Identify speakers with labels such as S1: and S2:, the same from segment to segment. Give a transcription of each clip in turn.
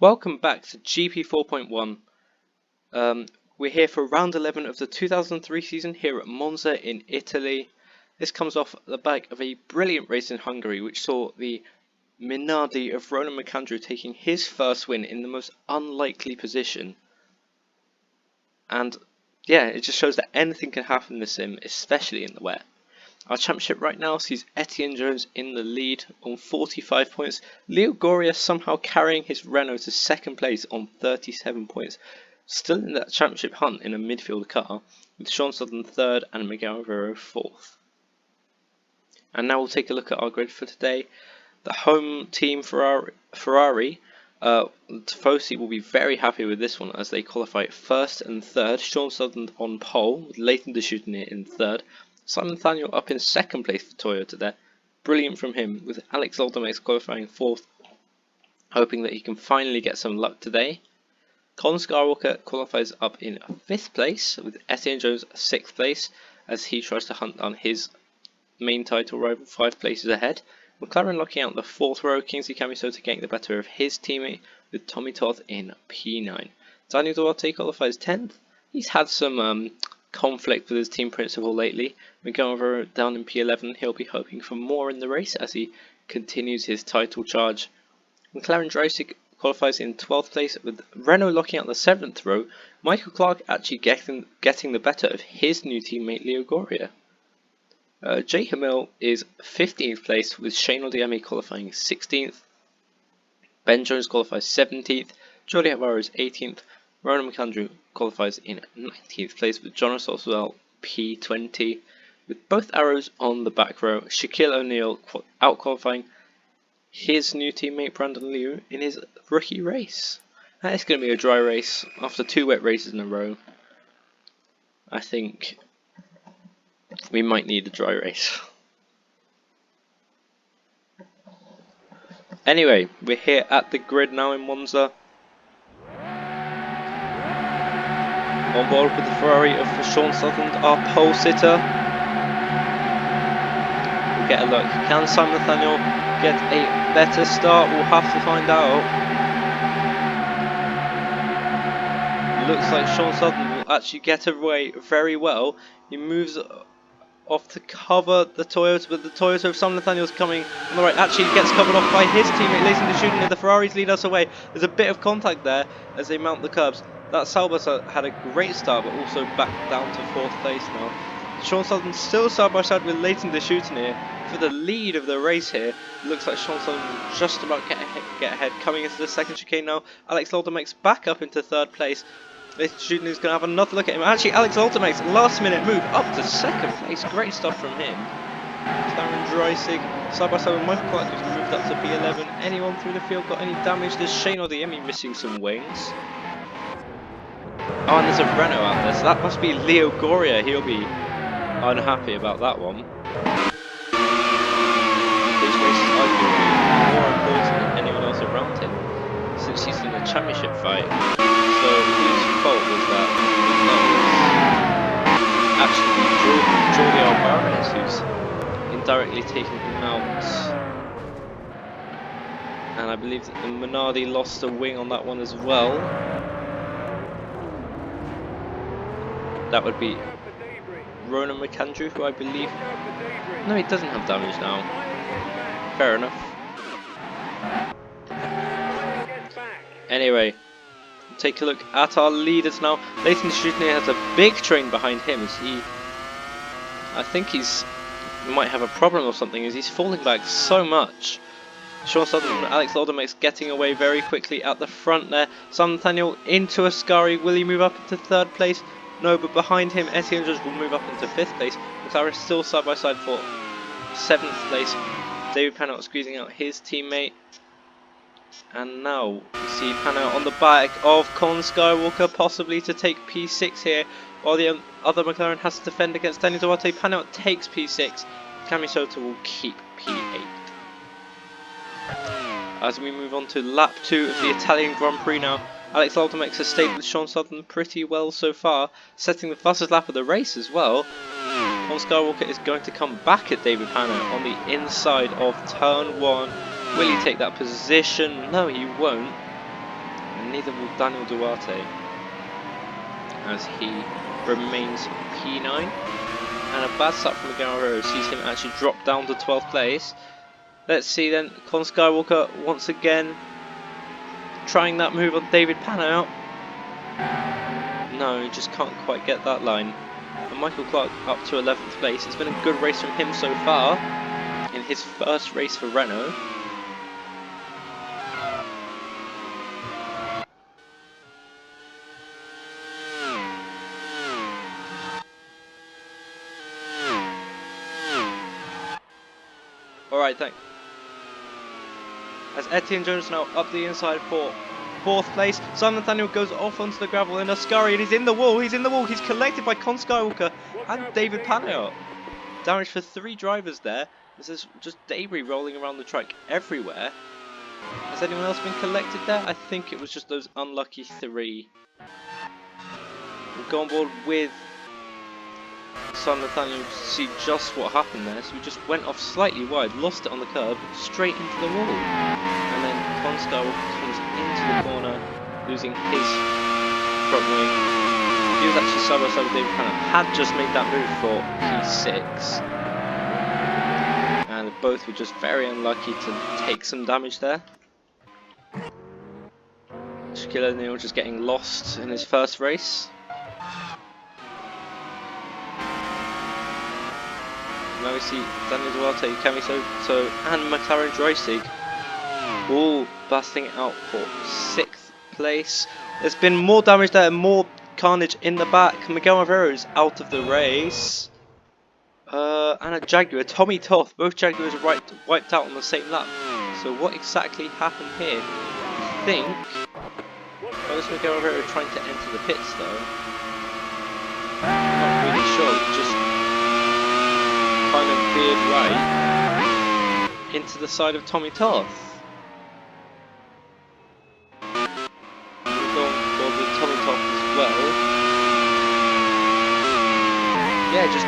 S1: Welcome back to GP4.1. We're here for round 11 of the 2003 season here at Monza in Italy. This comes off the back of a brilliant race in Hungary, which saw the Minardi of Ronan McAndrew taking his first win in the most unlikely position. And yeah, it just shows that anything can happen in the sim, especially in the wet. Our championship right now sees Etienne Jones in the lead on 45 points. Leo Goria somehow carrying his Renault to second place on 37 points. Still in that championship hunt in a midfield car, with Sean Sutton third and Miguel Rivero fourth. And now we'll take a look at our grid for today. The home team Ferrari Tifosi will be very happy with this one as they qualify first and third. Sean Sutton on pole with Leighton Deschutes in third. Simon Nathaniel up in second place for Toyota there. Brilliant from him, with Alex Aldermax qualifying fourth, hoping that he can finally get some luck today. Colin Skywalker qualifies up in fifth place, with Etienne Jones sixth place, as he tries to hunt down his main title rival 5 places ahead. McLaren locking out the fourth row, Kingsley Camisota getting the better of his teammate, with Tommy Toth in P9. Daniel Duarte qualifies 10th. He's had some conflict with his team principal lately. Miguel Rivero down in P11, he'll be hoping for more in the race as he continues his title charge. McLaren Dreisig qualifies in 12th place, with Renault locking out the 7th row. Michael Clark actually getting the better of his new teammate Leo Goria. Jay Hamil is 15th place, with Shane Odiemi qualifying 16th. Ben Jones qualifies 17th. Jordi Alvaro is 18th. Ronan McAndrew qualifies in 19th place, with Jonas Oswell P20. With both arrows on the back row, Shaquille O'Neal out-qualifying his new teammate Brandon Liu in his rookie race. That is going to be a dry race after 2 wet races in a row. I think we might need a dry race. Anyway, we're here at the grid now in Monza. On board with the Ferrari of Sean Sutherland, our pole sitter. We'll get a look. Can Simon Nathaniel get a better start? We'll have to find out. Looks like Sean Sutherland will actually get away very well. He moves off to cover the Toyota, but the Toyota of Simon Nathaniel's coming on the right. Actually gets covered off by his teammate Leighton Deschutes. The Ferraris lead us away. There's a bit of contact there as they mount the curbs. That Salbus had a great start, but also back down to 4th place now. Sean Sutherland still side by side with Leighton Deschutes here for the lead of the race here. It looks like Sean Sutherland will just about get ahead. Coming into the second chicane now, Alex Aldermax back up into 3rd place. Leighton Deschutes is going to have another look at him. Actually, Alex Aldermax, last minute move up to 2nd place. Great stuff from him. Darren Dreisig side by side with Michael Clark, who's moved up to P11. Anyone through the field got any damage? There's Shane Odiemi missing some wings. Oh, and there's a Renault out there, so that must be Leo Goria. He'll be unhappy about that one. These races are going to be more important than anyone else around him, since he's in a championship fight. So whose fault was that? That was actually Jordi Alvarez who's indirectly taking him out. And I believe that the Minardi lost a wing on that one as well. That would be Ronan McAndrew, who I believe... No, he doesn't have damage now. Fair enough. Anyway, take a look at our leaders now. Leighton Deschutes has a big train behind him as he... I think he might have a problem or something as he's falling back so much. Sean Sutherland and Alex Aldermax getting away very quickly at the front there. Simon Nathaniel into Ascari. Will he move up into 3rd place? No, but behind him, Etienne Jones will move up into 5th place. McLaren still side by side for 7th place. David Panot squeezing out his teammate. And now we see Panot on the back of Colin Skywalker, possibly to take P6 here, while the other McLaren has to defend against Daniel Duarte. Panot takes P6. Camisota will keep P8. As we move on to lap 2 of the Italian Grand Prix now. Alex Aldermax has stayed with Sean Sutherland pretty well so far, setting the fastest lap of the race as well. Colin Skywalker is going to come back at David Panot on the inside of turn 1. Will he take that position? No, he won't. neither will Daniel Duarte, as he remains P9. And a bad start from Miguel Arroyo sees him actually drop down to 12th place. Let's see then, Con Skywalker once again trying that move on David Panout. No, he just can't quite get that line. And Michael Clark up to 11th place. It's been a good race from him so far in his first race for Renault. Alright, thanks. As Etienne Jones now up the inside for 4th place. San Nathaniel goes off onto the gravel in a scurry and he's in the wall, he's collected by Con Skywalker and David Paniot. Damage for 3 drivers there. This is just debris rolling around the track everywhere. Has anyone else been collected there? I think it was just those unlucky 3. We'll go on board with San Nathaniel to see just what happened there. So we just went off slightly wide, lost it on the curb, straight into the wall. And then Con Skywalker comes into the corner, losing his front wing. He was actually side by side with David Paniot, had just made that move for P6. And both were just very unlucky to take some damage there. Shaquille O'Neal just getting lost in his first race. Now we see Daniel Duarte, Cami Soto and McLaren Dreisig all blasting out for 6th place. There's been more damage there, more carnage in the back. Miguel Rivera's out of the race. And a Jaguar, Tommy Toth, both Jaguars are wiped out on the same lap. So what exactly happened here? I think that was Miguel Rivera trying to enter the pits though. Not really sure, just kind of veered right into the side of Tommy Toth. We'll go on board with Tommy Toth as well. Yeah, just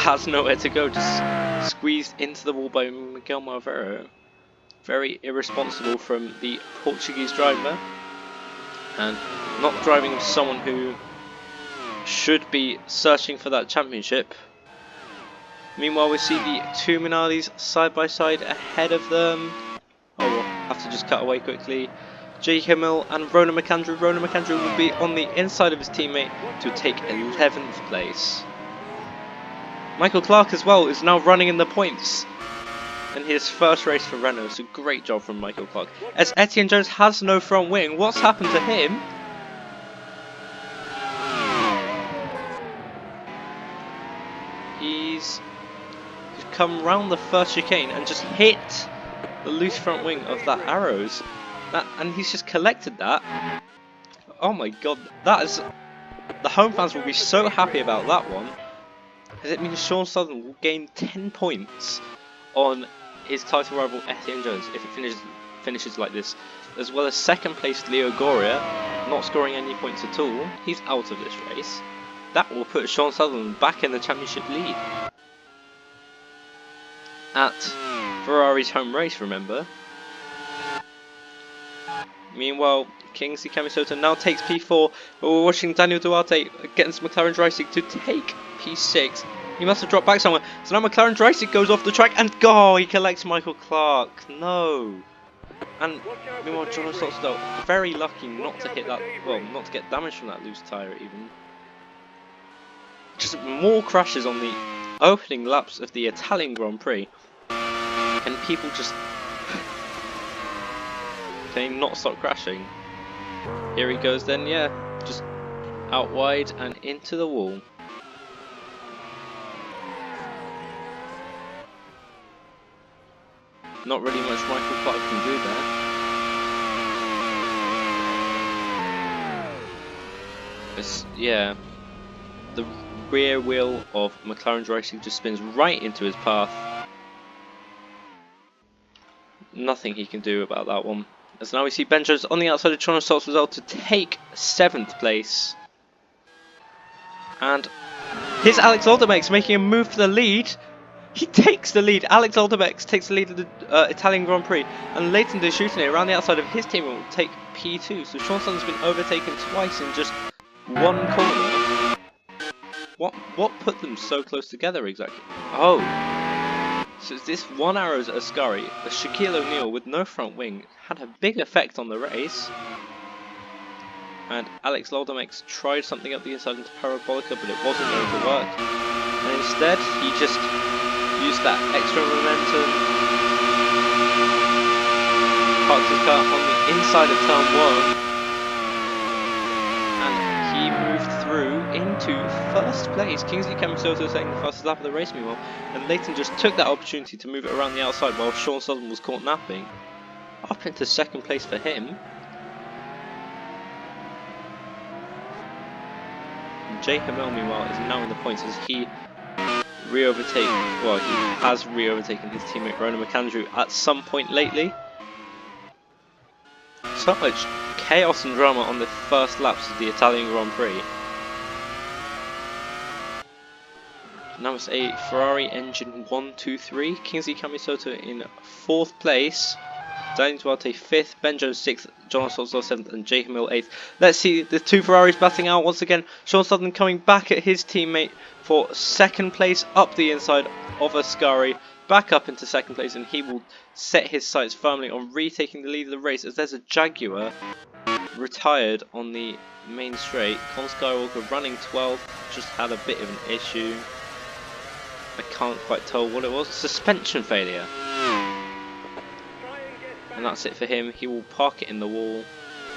S1: has nowhere to go, just squeezed into the wall by Miguel Malvero. Very irresponsible from the Portuguese driver, and not driving with someone who should be searching for that championship. Meanwhile, we see the 2 Minardis side by side ahead of them. Oh, we'll have to just cut away quickly. J. Himmel and Ronan McAndrew. Ronan McAndrew will be on the inside of his teammate to take 11th place. Michael Clark as well is now running in the points in his first race for Renault, so great job from Michael Clark. As Etienne Jones has no front wing, what's happened to him? He's come round the first chicane and just hit the loose front wing of that Arrows. And he's just collected that. Oh my god, that is... The home fans will be so happy about that one, as it means Sean Sutherland will gain 10 points on his title rival Etienne Jones if it finishes like this, as well as second place Leo Goria, not scoring any points at all. He's out of this race. That will put Sean Sutherland back in the championship lead at Ferrari's home race, remember. Meanwhile, Kingsley Camisota now takes P4, but we're watching Daniel Duarte against McLaren Dreisig to take P6. He must have dropped back somewhere. So now McLaren Dreisig goes off the track and he collects Michael Clark. No. And meanwhile, John Stotsdale very lucky not to hit that, well, not to get damage from that loose tyre even. Just more crashes on the opening laps of the Italian Grand Prix. And people just can he not stop crashing? Here he goes then, yeah, just out wide and into the wall. Not really much Michael Clark can do there. It's, yeah, the rear wheel of McLaren Racing just spins right into his path. Nothing he can do about that one. As now we see Ben Jones on the outside of Toronto Salts result to take 7th place. And here's Alex Aldermex making a move for the lead. He takes the lead. Alex Aldermex takes the lead of the Italian Grand Prix. And Leighton de Chutene around the outside of his team will take P2. So Sean Sutherland's been overtaken twice in just one corner. What put them so close together exactly? Oh, so it's this one arrow's Ascari, a Shaquille O'Neal with no front wing, had a big effect on the race. And Alex Loldomex tried something up the inside into Parabolica, but it wasn't going to work. And instead, he just used that extra momentum, parked his car on the inside of turn 1, and he moved through into first place. Kingsley Camisoto saying the fastest lap of the race meanwhile, and Leighton just took that opportunity to move it around the outside while Sean Sutherland was caught napping. Up into second place for him. Jay Hamel meanwhile is now in the points as he has re-overtaken his teammate Ronan McAndrew at some point lately. So much chaos and drama on the first laps of the Italian Grand Prix. Now it's a Ferrari engine 1-2-3. Kingsley Camisoto in 4th place. Daniel Duarte 5th, Ben Jones 6th, John Sotzo 7th, and Jay Hamil 8th. Let's see the two Ferraris battling out once again. Sean Sutherland coming back at his teammate for 2nd place up the inside of Ascari, back up into 2nd place, and he will set his sights firmly on retaking the lead of the race as there's a Jaguar retired on the main straight. Colin Skywalker running 12th, just had a bit of an issue. I can't quite tell what it was. Suspension failure. And that's it for him. He will park it in the wall.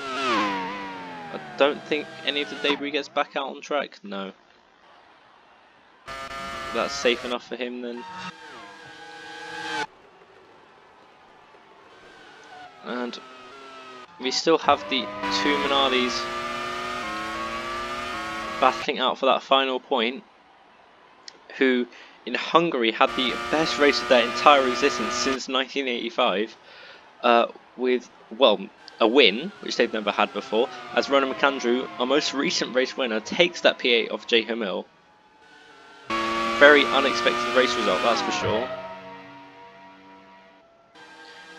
S1: I don't think any of the debris gets back out on track. No. That's safe enough for him then. And we still have the two Minardis battling out for that final point, who in Hungary had the best race of their entire existence since 1985. With, well, a win, which they've never had before, as Ronan McAndrew, our most recent race winner, takes that P8 off Jay Hamil. Very unexpected race result, that's for sure.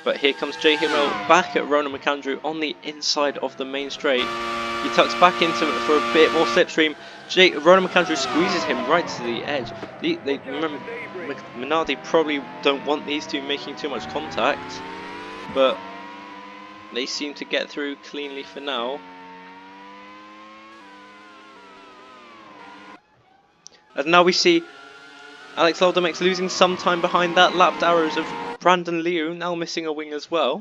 S1: But here comes Jay Hamil back at Ronan McAndrew on the inside of the main straight. He tucks back into it for a bit more slipstream. Ronan McAndrew squeezes him right to the edge. Remember, Minardi probably don't want these two making too much contact, but they seem to get through cleanly for now. And now we see Alex Loldomex losing some time behind that lapped arrows of Brandon Liu, now missing a wing as well.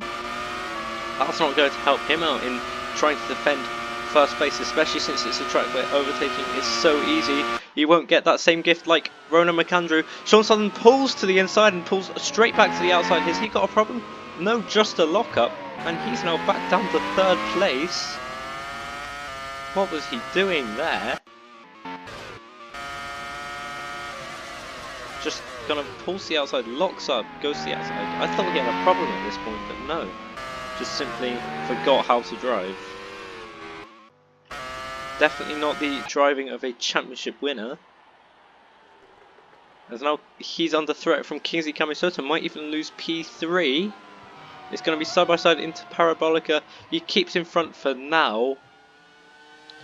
S1: That's not going to help him out in trying to defend first place, especially since it's a track where overtaking is so easy. He won't get that same gift like Ronan McAndrew. Sean Sutherland pulls to the inside and pulls straight back to the outside. Has he got a problem? No, just a lockup. And he's now back down to 3rd place. What was he doing there? Just kind of pulls the outside, locks up, goes to the outside. I thought he had a problem at this point, but no. Just simply forgot how to drive. Definitely not the driving of a championship winner. As now he's under threat from Kingsley Camisoto, might even lose P3. It's going to be side by side into Parabolica. He keeps in front for now.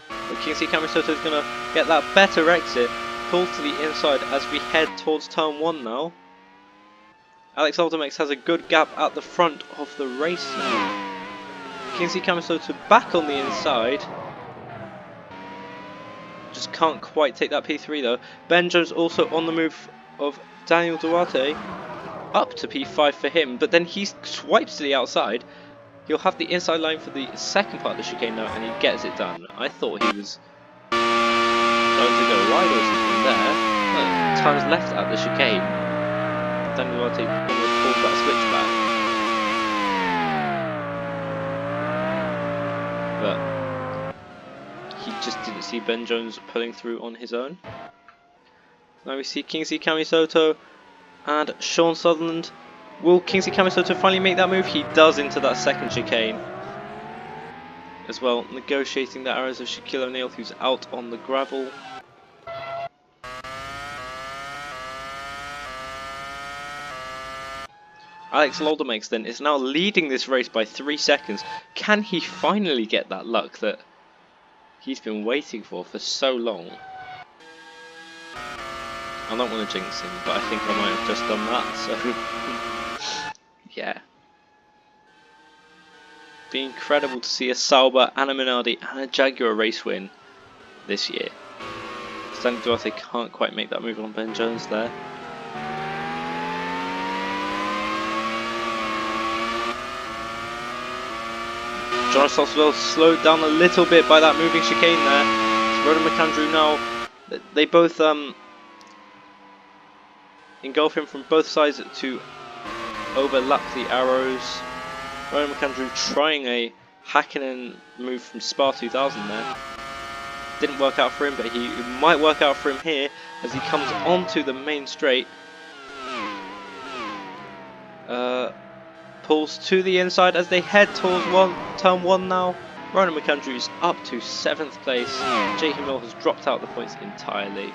S1: But Kingsley Camisoto is going to get that better exit. Pulls to the inside as we head towards turn 1 now. Alex Loldomex has a good gap at the front of the race now. Kingsley Camisoto back on the inside. Just can't quite take that P3 though. Ben Jones also on the move of Daniel Duarte. Up to P5 for him, but then he swipes to the outside. He'll have the inside line for the second part of the chicane now, and he gets it done. I thought he was going to go wide or something there. But time's left at the chicane. Daniel Duarte almost pulls that switch back. But he just didn't see Ben Jones pulling through on his own. Now we see Kingsley Camisoto and Sean Sutherland. Will Kingsley Camisoto finally make that move? He does into that second chicane. As well, negotiating the arrows of Shaquille O'Neal, who's out on the gravel. Alex Loldemex then is now leading this race by 3 seconds. Can he finally get that luck that he's been waiting for so long? I don't want to jinx him, but I think I might have just done that, so yeah. Be incredible to see a Sauber and a Minardi and a Jaguar race win this year. Stanley Duarte can't quite make that move on Ben Jones there. John Soswell slowed down a little bit by that moving chicane there. So Ronan McAndrew now, they both engulf him from both sides to overlap the arrows. Ronan McAndrew trying a Hakkinen move from Spa 2000 there. Didn't work out for him, but it might work out for him here as he comes onto the main straight. Pulls to the inside as they head towards turn 1 now. Ronan McAndrew's up to 7th place. J.H. Mill has dropped out the points entirely.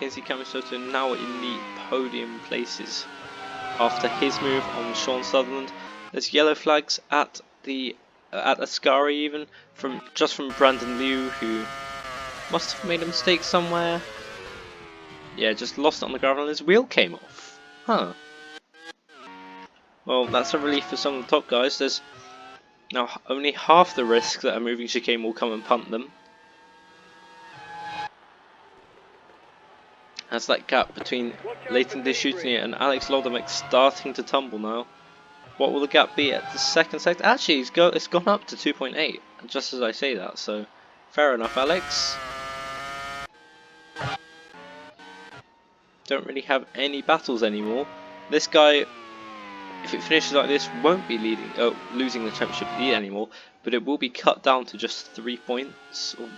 S1: Kenzie Kamisoto now in the podium places after his move on Sean Sutherland. There's yellow flags at Ascari even from Brandon Liu, who must have made a mistake somewhere. Yeah, just lost it on the gravel and his wheel came off. Huh. Well, that's a relief for some of the top guys. There's now only half the risk that a moving chicane will come and punt them. As that gap between Leighton Deschutinier and Alex Loldemex starting to tumble now. What will the gap be at the second sector? Actually, it's gone up to 2.8, just as I say that, so fair enough, Alex. Don't really have any battles anymore. This guy, if it finishes like this, won't be losing the championship lead anymore, but it will be cut down to just 3 points, or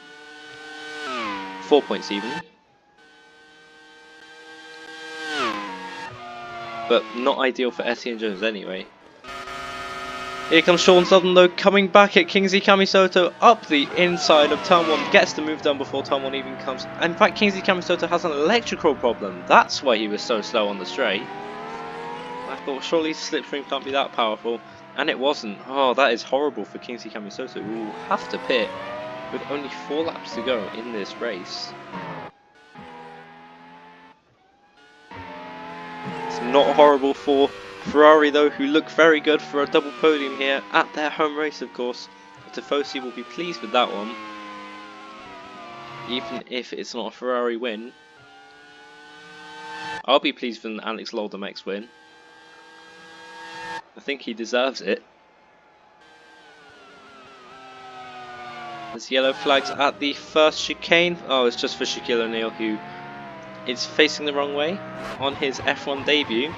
S1: 4 points even. But not ideal for Etienne Jones anyway. Here comes Sean Sutherland though, coming back at Kingsley Kamisoto up the inside of turn 1, gets the move done before turn 1 even comes. In fact, Kingsley Kamisoto has an electrical problem, that's why he was so slow on the straight. I thought surely slipstream can't be that powerful, and it wasn't. Oh, that is horrible for Kingsley Kamisoto, who will have to pit with only 4 laps to go in this race. It's not horrible for Ferrari though, who look very good for a double podium here at their home race, of course. Tifosi will be pleased with that one, even if it's not a Ferrari win. I'll be pleased with an Alex Loldemex win. I think he deserves it. There's yellow flags at the first chicane. Oh, it's just for Shaquille O'Neal, who is facing the wrong way on his F1 debut.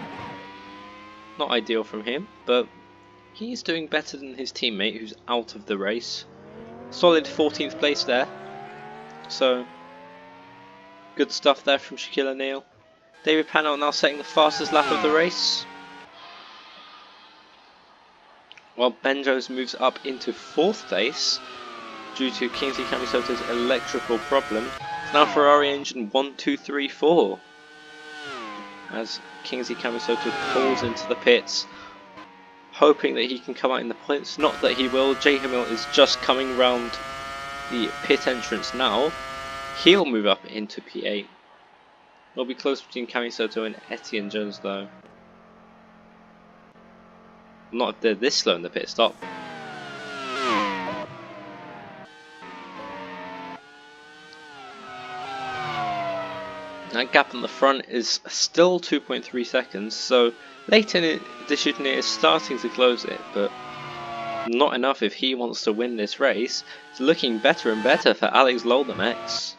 S1: Not ideal from him, but he's doing better than his teammate who's out of the race. Solid 14th place there. So, good stuff there from Shaquille O'Neal. David Pannell now setting the fastest lap of the race. While Ben Jones moves up into 4th place due to Kingsley Kamisoto's electrical problem. It's now Ferrari engine 1, 2, 3, 4. As Kingsley Kamisoto pulls into the pits, hoping that he can come out in the points. Not that he will. J. Hamill is just coming round the pit entrance now. He'll move up into P8. It'll be close between Kamisoto and Etienne Jones though. Not if they're this slow in the pit stop. That gap in the front is still 2.3 seconds, so Leighton Deschutinier is starting to close it, but not enough if he wants to win this race. It's looking better and better for Alex Loldemex.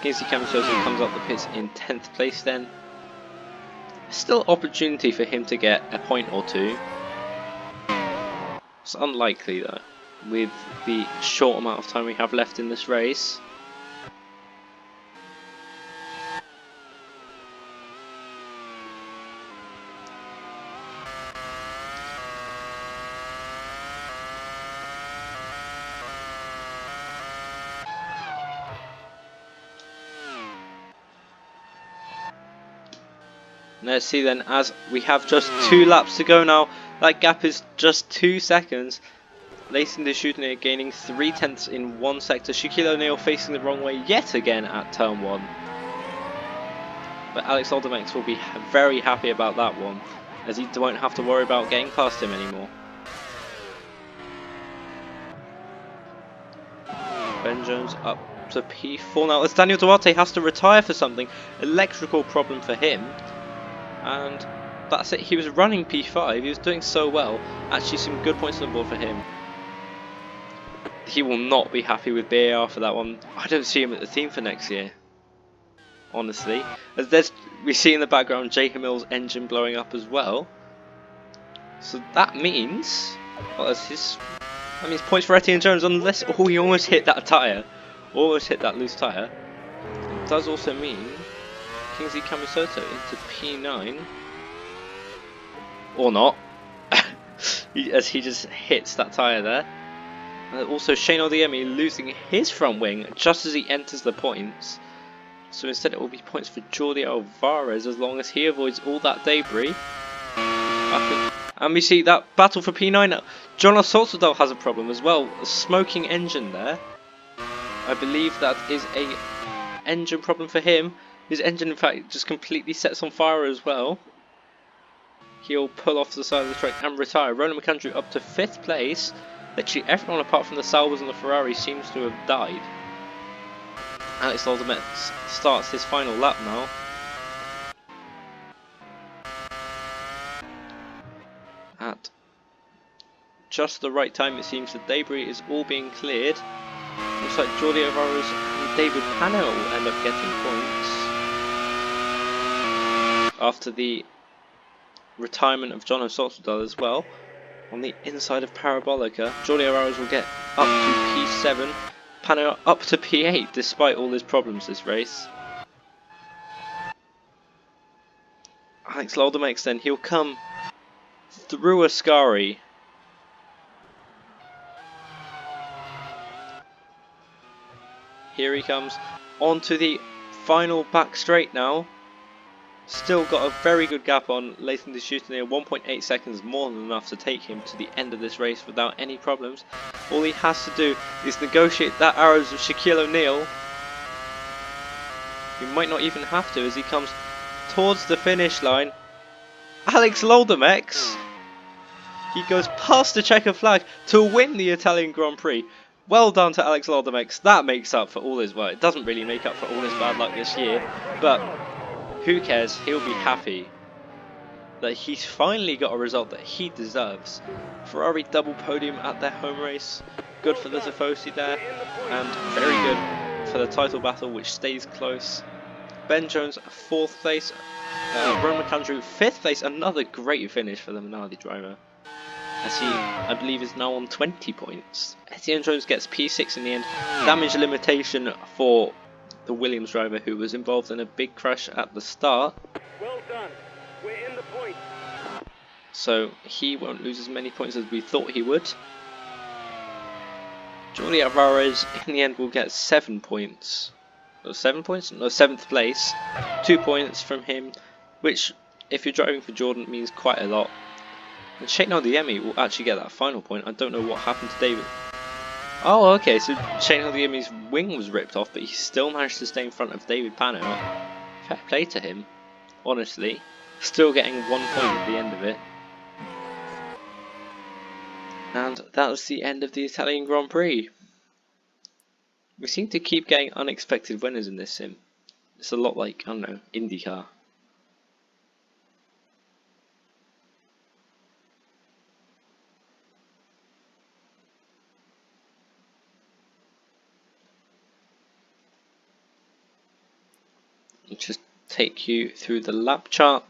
S1: Kingsley Kamisoto comes up the pits in 10th place then. Still opportunity for him to get a point or two. It's unlikely though, with the short amount of time we have left in this race. Let's see then, as we have just 2 laps to go now. That gap is just 2 seconds. Lacing the Shooter gaining 3/10 in 1 sector. Shaquille O'Neal facing the wrong way yet again at turn 1. But Alex Oldermax will be very happy about that one, as he won't have to worry about getting past him anymore. Ben Jones up to P4 now, as Daniel Duarte has to retire for something. Electrical problem for him. And that's it, he was running P5, he was doing so well. Actually some good points on the board for him. He will not be happy with BAR for that one. I don't see him at the team for next year, honestly. As we see in the background J. Hamill's engine blowing up as well. So that means, well, that means points for Etienne Jones, unless he almost hit that tyre. Almost hit that loose tyre. It does also mean Kingsley Camisoto into P9. Or not. As he just hits that tyre there. And also Shane Odiemi losing his front wing just as he enters the points. So instead it will be points for Jordi Alvarez as long as he avoids all that debris. And we see that battle for P9. Jonas Solstadal has a problem as well. A smoking engine there. I believe that is a engine problem for him. His engine in fact just completely sets on fire as well. He'll pull off the side of the track and retire. Ronan McAndrew up to 5th place. Literally everyone apart from the Salvos and the Ferrari seems to have died. Alex Oldermax starts his final lap now. At just the right time, it seems the debris is all being cleared. Looks like Jordi Alvarez and David Pano will end up getting points after the retirement of John O'Sultadal as well. On the inside of Parabolica, Jordi Alvarez will get up to P7, Pano up to P8 despite all his problems this race. Alex Oldermax then, he'll come through Ascari. Here he comes onto the final back straight now. Still got a very good gap on Lathan de Chutenier, 1.8 seconds, more than enough to take him to the end of this race without any problems. All he has to do is negotiate that arrows of Shaquille O'Neal. He might not even have to as he comes towards the finish line. Alex Oldermax, he goes past the checkered flag to win the Italian Grand Prix. Well done to Alex Oldermax. That makes up for all his, well, it doesn't really make up for all his bad luck this year, but who cares? He'll be happy that he's finally got a result that he deserves. Ferrari double podium at their home race. Good for the Tifosi there, and very good for the title battle, which stays close. Ben Jones 4th place, Ronan McAndrew 5th place. Another great finish for the Minardi driver, as he, I believe, is now on 20 points. Etienne Jones gets P6 in the end. Damage limitation for the Williams driver, who was involved in a big crash at the start.
S2: Well done. We're in the points.
S1: So he won't lose as many points as we thought he would. Jordi Alvarez in the end will get 7 points. 7 points? No, 7th place. 2 points from him, which if you're driving for Jordan means quite a lot. And Shane Odiemi will actually get that final point. I don't know what happened to David. Oh, okay, so Shane Odiemi's wing was ripped off, but he still managed to stay in front of David Pano. Fair play to him, honestly. Still getting 1 point at the end of it. And that was the end of the Italian Grand Prix. We seem to keep getting unexpected winners in this sim. It's a lot like, I don't know, IndyCar. I'll just take you through the lap chart.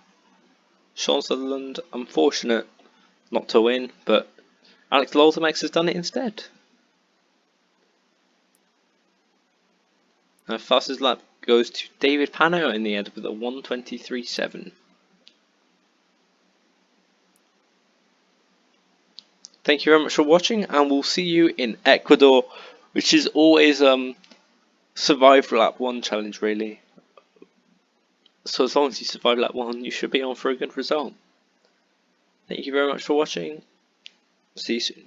S1: Sean Sutherland, unfortunate not to win, but Alex Oldermax has done it instead. Our fastest lap goes to David Pano in the end with a 1:23.7. Thank you very much for watching, and we'll see you in Ecuador, which is always survive lap 1 challenge really. So as long as you survive lap 1, you should be on for a good result. Thank you very much for watching. See you soon.